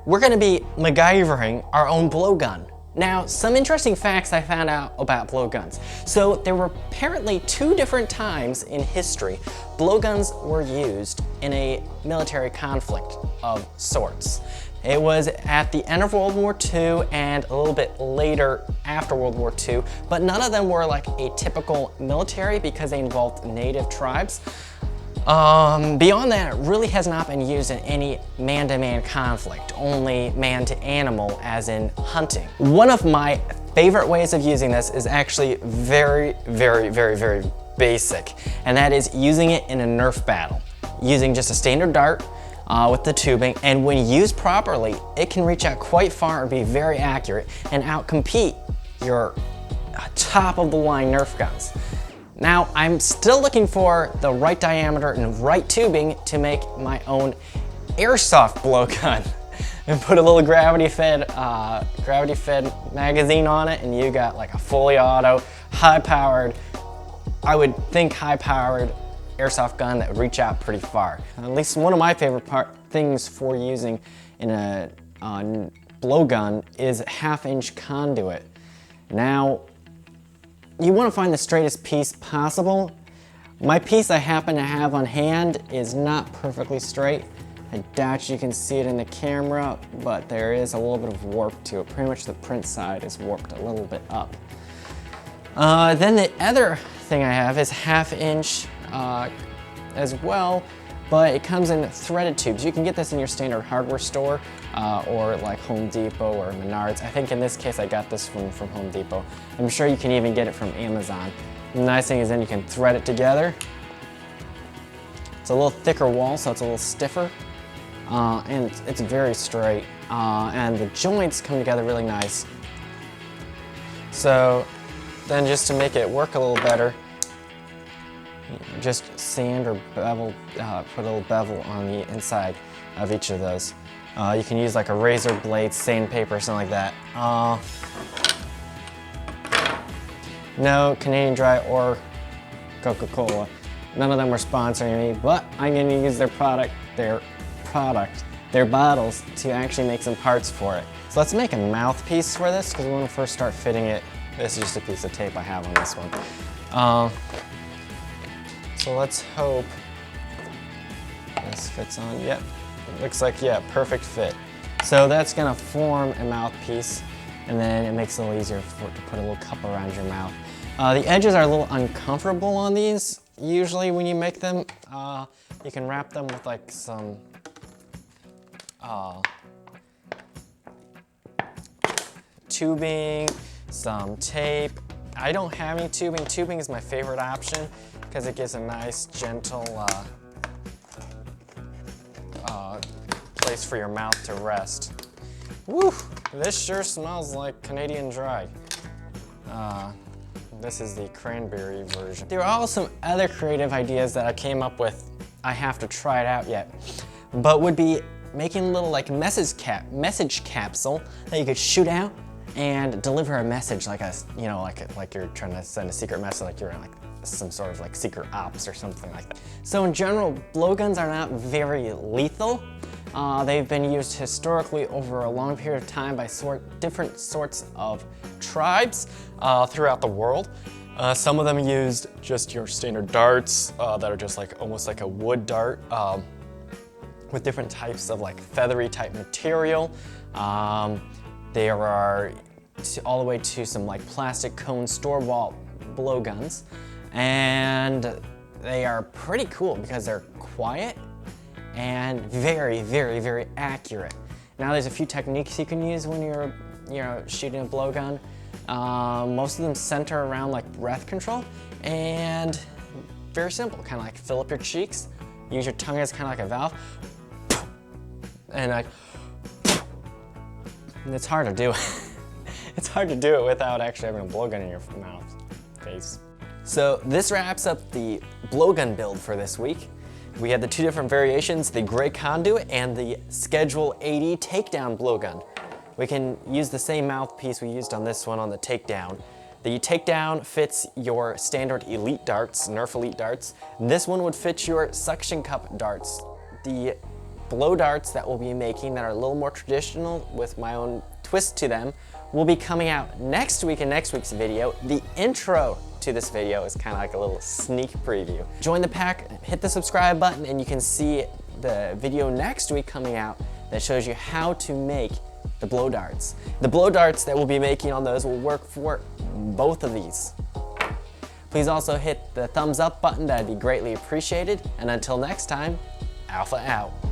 we're gonna be MacGyvering our own blowgun. Now, some interesting facts I found out about blowguns. So there were apparently 2 different times in history blowguns were used in a military conflict of sorts. It was at the end of World War II and a little bit later after World War II, but none of them were like a typical military because they involved native tribes. Beyond that, it really has not been used in any man-to-man conflict, only man-to-animal, as in hunting. One of my favorite ways of using this is actually very basic, and that is using it in a Nerf battle. Using just a standard dart with the tubing, and when used properly, it can reach out quite far and be very accurate and outcompete your top-of-the-line Nerf guns. Now, I'm still looking for the right diameter and right tubing to make my own airsoft blowgun and put a little gravity-fed magazine on it, and you got like a fully auto, high-powered, I would think high-powered airsoft gun that would reach out pretty far. At least one of my favorite things for using in a blowgun is 1/2-inch conduit. Now, you want to find the straightest piece possible. My piece I happen to have on hand is not perfectly straight. I doubt you can see it in the camera, but there is a little bit of warp to it. Pretty much the print side is warped a little bit up. Then the other thing I have is 1/2-inch as well, but it comes in threaded tubes. You can get this in your standard hardware store or like Home Depot or Menards. I think in this case I got this from Home Depot. I'm sure you can even get it from Amazon. The nice thing is then you can thread it together. It's a little thicker wall, so it's a little stiffer, and it's very straight, and the joints come together really nice. So then just to make it work a little better, just sand or bevel, put a little bevel on the inside of each of those. You can use like a razor blade, sandpaper, or something like that. No Canadian Dry or Coca-Cola. None of them were sponsoring me, but I'm gonna use their bottles to actually make some parts for it. So let's make a mouthpiece for this, because we want to first start fitting it. This is just a piece of tape I have on this one. So let's hope this fits on. Yep, it looks like, yeah, perfect fit. So that's gonna form a mouthpiece, and then it makes it a little easier to put a little cup around your mouth. The edges are a little uncomfortable on these. Usually when you make them, you can wrap them with like some tubing, some tape. I don't have any tubing. Tubing is my favorite option because it gives a nice, gentle place for your mouth to rest. Woo! This sure smells like Canadian Dry. This is the cranberry version. There are also some other creative ideas that I came up with. I have to try it out yet, but would be making a little like message capsule that you could shoot out and deliver a message, like a, you know, like you're trying to send a secret message, like you're in like some sort of like secret ops or something like that. So in general, blowguns are not very lethal. They've been used historically over a long period of time by different sorts of tribes throughout the world. Some of them used just your standard darts that are just like almost like a wood dart with different types of like feathery type material. There are all the way to some like plastic cone store-bought blowguns, and they are pretty cool because they're quiet and very accurate. Now there's a few techniques you can use when you're shooting a blowgun. Most of them center around like breath control, and very simple, kind of like fill up your cheeks, use your tongue as kind of like a valve, and like, and it's hard to do. It's hard to do it without actually having a blowgun in your mouth, face. So this wraps up the blowgun build for this week. We had the 2 different variations, the gray conduit and the Schedule 80 takedown blowgun. We can use the same mouthpiece we used on this one on the takedown. The takedown fits your standard elite darts, Nerf elite darts. This one would fit your suction cup darts. The blow darts that we'll be making that are a little more traditional with my own twist to them will be coming out next week in next week's video. The intro to this video is kind of like a little sneak preview. Join the pack, hit the subscribe button, and you can see the video next week coming out that shows you how to make the blow darts. The blow darts that we'll be making on those will work for both of these. Please also hit the thumbs up button, that'd be greatly appreciated. And until next time, Alpha out.